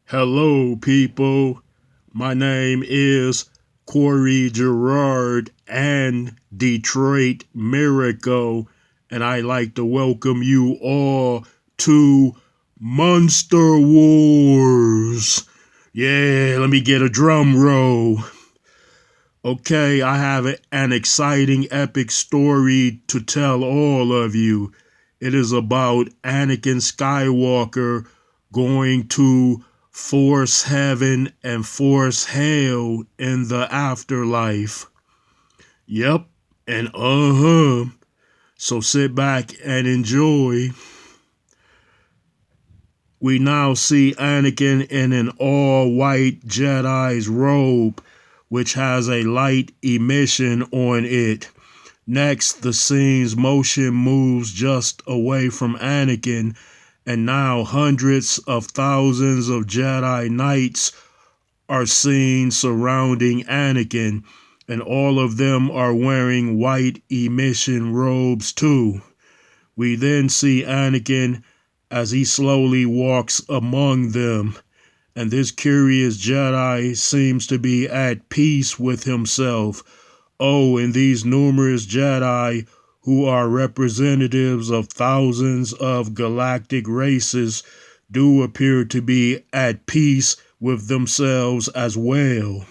Hello, people. My name is Corey Gerard and Detroit Miracle, and I'd like to welcome you all to Monster Wars. Yeah, let me get a drum roll. Okay, I have an exciting epic story to tell all of you. It is about Anakin Skywalker going to force heaven and force hell in the afterlife. Yep, and So sit back and enjoy. We now see Anakin in an all-white Jedi's robe, which has a light emission on it. Next, the scene's motion moves just away from Anakin, and now hundreds of thousands of Jedi Knights are seen surrounding Anakin, and all of them are wearing white emission robes too. We then see Anakin as he slowly walks among them, and this curious Jedi seems to be at peace with himself. Oh, and these numerous Jedi who are representatives of thousands of galactic races do appear to be at peace with themselves as well.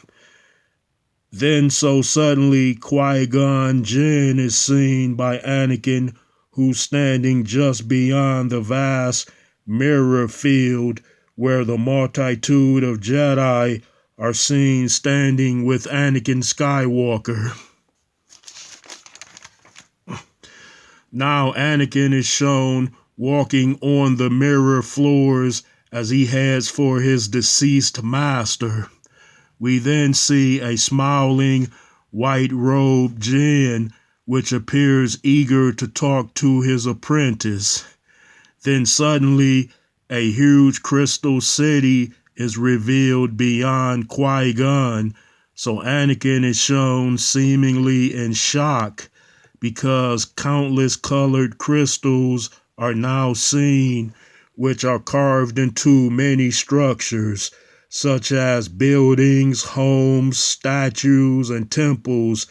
Then so suddenly Qui-Gon Jinn is seen by Anakin, who's standing just beyond the vast mirror field where the multitude of Jedi are seen standing with Anakin Skywalker. Now Anakin is shown walking on the mirror floors as he heads for his deceased master. We then see a smiling, white-robed Jinn, which appears eager to talk to his apprentice. Then suddenly, a huge crystal city is revealed beyond Qui-Gon, so Anakin is shown seemingly in shock because countless colored crystals are now seen, which are carved into many structures, such as buildings, homes, statues, and temples,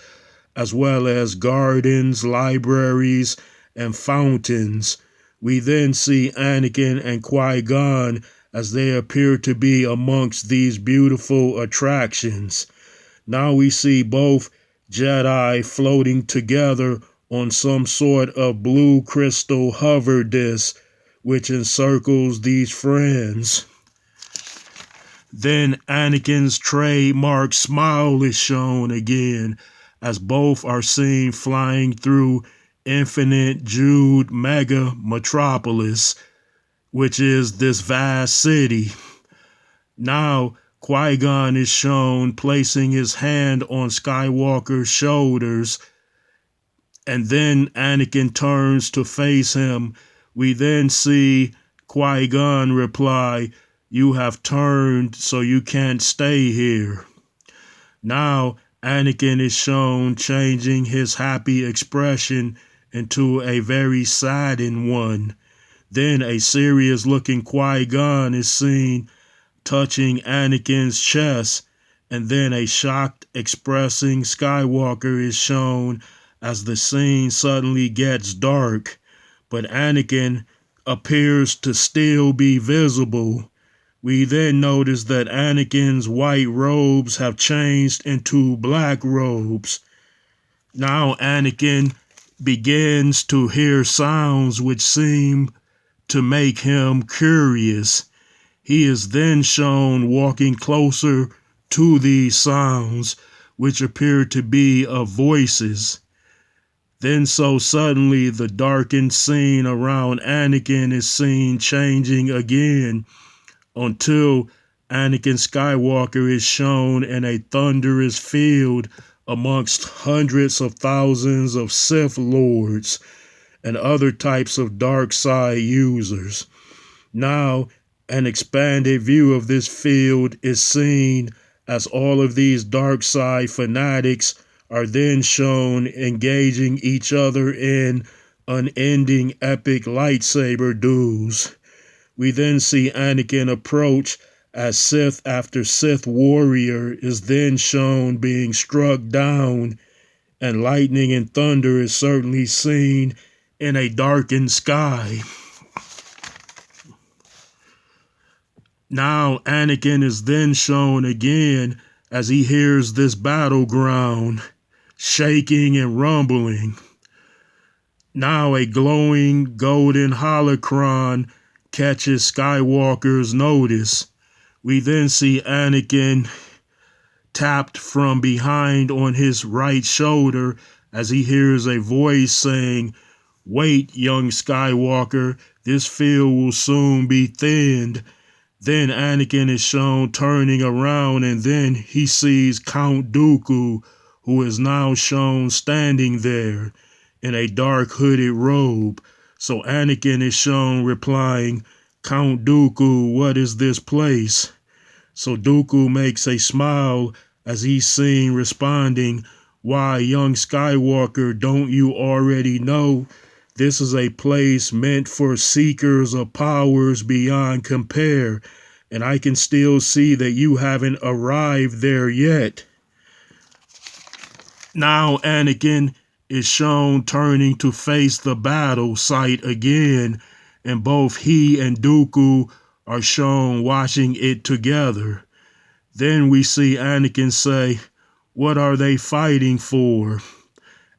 as well as gardens, libraries, and fountains. We then see Anakin and Qui-Gon as they appear to be amongst these beautiful attractions. Now we see both Jedi floating together on some sort of blue crystal hover disk, which encircles these friends. Then Anakin's trademark smile is shown again, as both are seen flying through Infinite Jude Mega Metropolis, which is this vast city. Now, Qui-Gon is shown placing his hand on Skywalker's shoulders, and then Anakin turns to face him. We then see Qui-Gon reply, "You have turned, so you can't stay here." Now, Anakin is shown changing his happy expression into a very saddened one. Then a serious-looking Qui-Gon is seen touching Anakin's chest, and then a shocked expressing Skywalker is shown as the scene suddenly gets dark, but Anakin appears to still be visible. We then notice that Anakin's white robes have changed into black robes. Now Anakin begins to hear sounds which seem to make him curious. He is then shown walking closer to these sounds, which appear to be of voices. Then so suddenly the darkened scene around Anakin is seen changing again until Anakin Skywalker is shown in a thunderous field amongst hundreds of thousands of Sith Lords and other types of dark side users. Now, an expanded view of this field is seen as all of these dark side fanatics are then shown engaging each other in unending epic lightsaber duels. We then see Anakin approach as Sith after Sith warrior is then shown being struck down, and lightning and thunder is certainly seen in a darkened sky. Now Anakin is then shown again as he hears this battleground shaking and rumbling. Now a glowing golden holocron catches Skywalker's notice. We then see Anakin tapped from behind on his right shoulder as he hears a voice saying, "Wait, young Skywalker, this field will soon be thinned." Then Anakin is shown turning around, and then he sees Count Dooku, who is now shown standing there in a dark hooded robe. So Anakin is shown replying, "Count Dooku, what is this place?" So Dooku makes a smile as he's seen responding, "Why, young Skywalker, don't you already know? This is a place meant for seekers of powers beyond compare, and I can still see that you haven't arrived there yet." Now Anakin is shown turning to face the battle site again, and both he and Dooku are shown watching it together. Then we see Anakin say, "What are they fighting for?"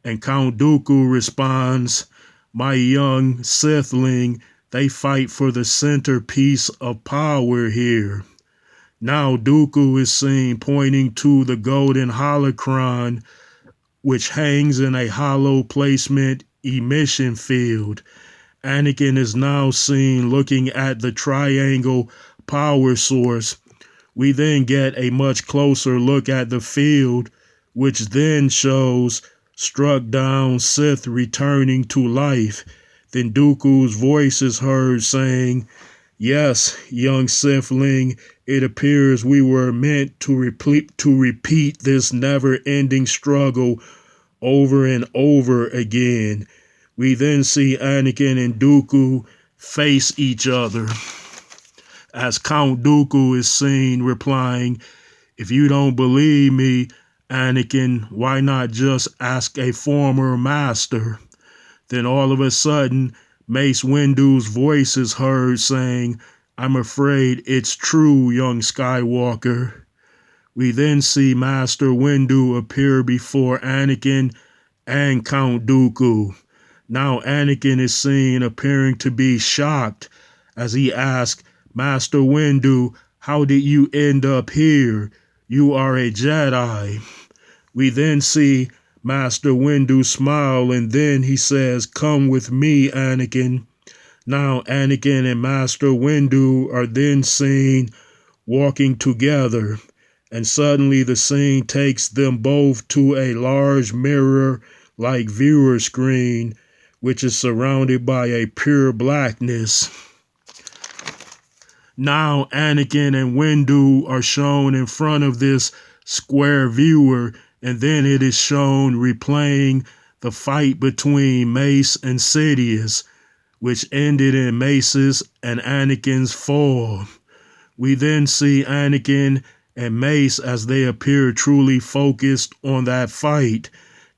And Count Dooku responds, "My young Sithling, they fight for the centerpiece of power here." Now Dooku is seen pointing to the golden holocron, which hangs in a hollow placement emission field. Anakin is now seen looking at the triangle power source. We then get a much closer look at the field, which then shows struck down Sith returning to life. Then Dooku's voice is heard saying, "Yes, young Sithling, it appears we were meant to repeat this never-ending struggle over and over again." We then see Anakin and Dooku face each other, as Count Dooku is seen replying, "If you don't believe me, Anakin, why not just ask a former master?" Then all of a sudden, Mace Windu's voice is heard saying, "I'm afraid it's true, young Skywalker." We then see Master Windu appear before Anakin and Count Dooku. Now Anakin is seen appearing to be shocked as he asks, "Master Windu, how did you end up here? You are a Jedi." We then see Master Windu smile, and then he says, "Come with me, Anakin." Now Anakin and Master Windu are then seen walking together, and suddenly the scene takes them both to a large mirror-like viewer screen, which is surrounded by a pure blackness. Now Anakin and Windu are shown in front of this square viewer, and then it is shown replaying the fight between Mace and Sidious, which ended in Mace's and Anakin's fall. We then see Anakin and Mace as they appear truly focused on that fight.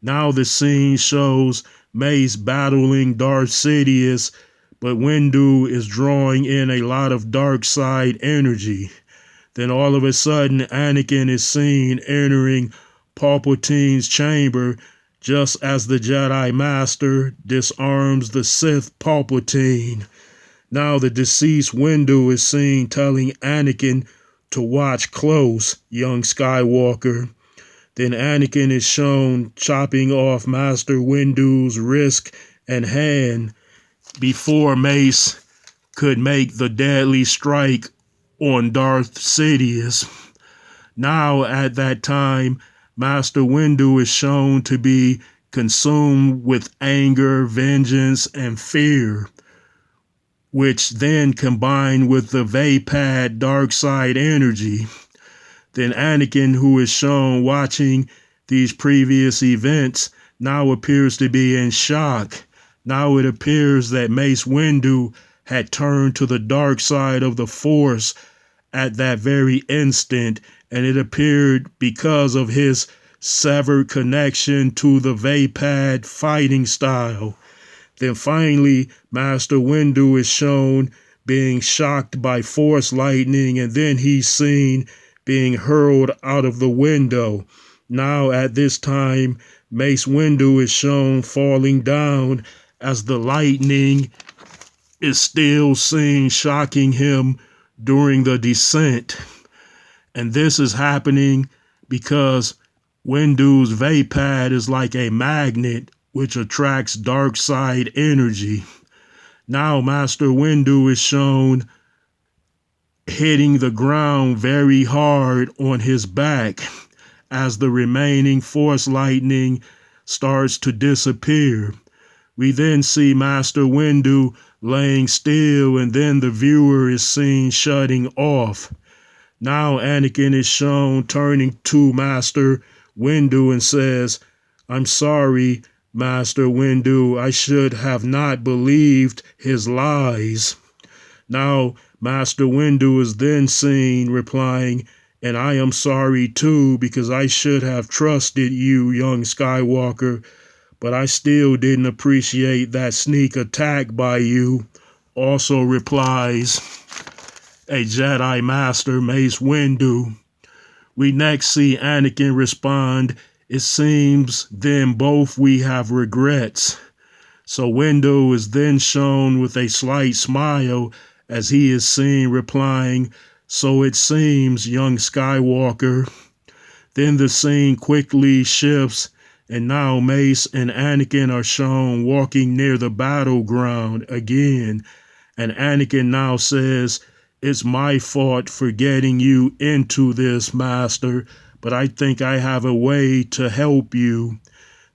Now the scene shows Mace battling Darth Sidious, but Windu is drawing in a lot of dark side energy. Then all of a sudden, Anakin is seen entering Palpatine's chamber just as the Jedi Master disarms the Sith Palpatine. Now the deceased Windu is seen telling Anakin to watch close, young Skywalker. Then Anakin is shown chopping off Master Windu's wrist and hand before Mace could make the deadly strike on Darth Sidious. Now at that time, Master Windu is shown to be consumed with anger, vengeance, and fear, which then combined with the Vapad dark side energy. Then Anakin, who is shown watching these previous events, now appears to be in shock. Now it appears that Mace Windu had turned to the dark side of the Force at that very instant, and it appeared because of his severed connection to the Vapad fighting style. Then finally, Master Windu is shown being shocked by force lightning, and then he's seen being hurled out of the window. Now at this time, Mace Windu is shown falling down as the lightning is still seen shocking him during the descent. And this is happening because Windu's Vapad is like a magnet which attracts dark side energy. Now Master Windu is shown hitting the ground very hard on his back as the remaining force lightning starts to disappear. We then see Master Windu laying still, and then the viewer is seen shutting off. Now Anakin is shown turning to Master Windu and says, "I'm sorry, Master Windu, I should have not believed his lies." Now Master Windu is then seen replying, "And I am sorry too, because I should have trusted you, young Skywalker, but I still didn't appreciate that sneak attack by you." Also replies a Jedi Master, Mace Windu. We next see Anakin respond, "It seems then both we have regrets." So Windu is then shown with a slight smile as he is seen replying, "So it seems, young Skywalker." Then the scene quickly shifts, and now Mace and Anakin are shown walking near the battleground again. And Anakin now says, "It's my fault for getting you into this, Master, but I think I have a way to help you."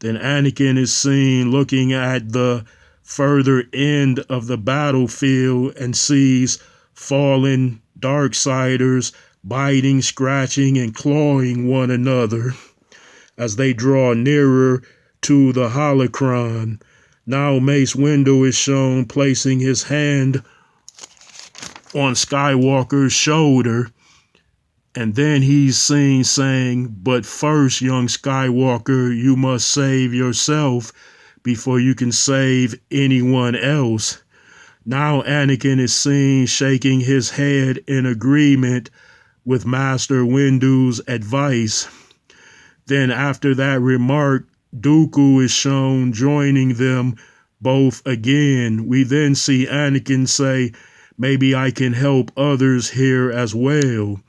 Then Anakin is seen looking at the further end of the battlefield and sees fallen Darksiders biting, scratching, and clawing one another as they draw nearer to the holocron. Now Mace Windu is shown placing his hand on Skywalker's shoulder, and then he's seen saying, "But first, young Skywalker, you must save yourself before you can save anyone else." Now Anakin is seen shaking his head in agreement with Master Windu's advice. Then after that remark, Dooku is shown joining them both again. We then see Anakin say, "Maybe I can help others here as well,"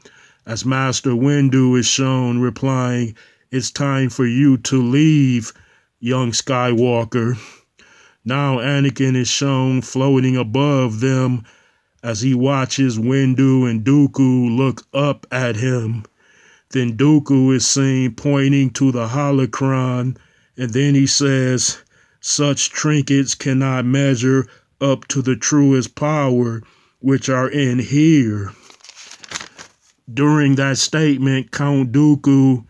as Master Windu is shown replying, "It's time for you to leave, young Skywalker." Now Anakin is shown floating above them as he watches Windu and Dooku look up at him. Then Dooku is seen pointing to the holocron, and then he says, "Such trinkets cannot measure up to the truest power which are in here." During that statement, Count Dooku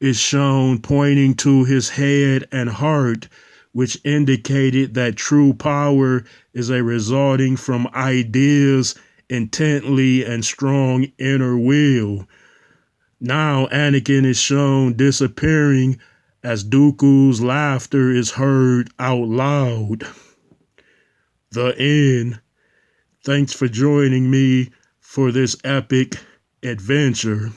is shown pointing to his head and heart, which indicated that true power is a resulting from ideas, intently, and strong inner will. Now Anakin is shown disappearing as Dooku's laughter is heard out loud. The end. Thanks for joining me for this epic adventure.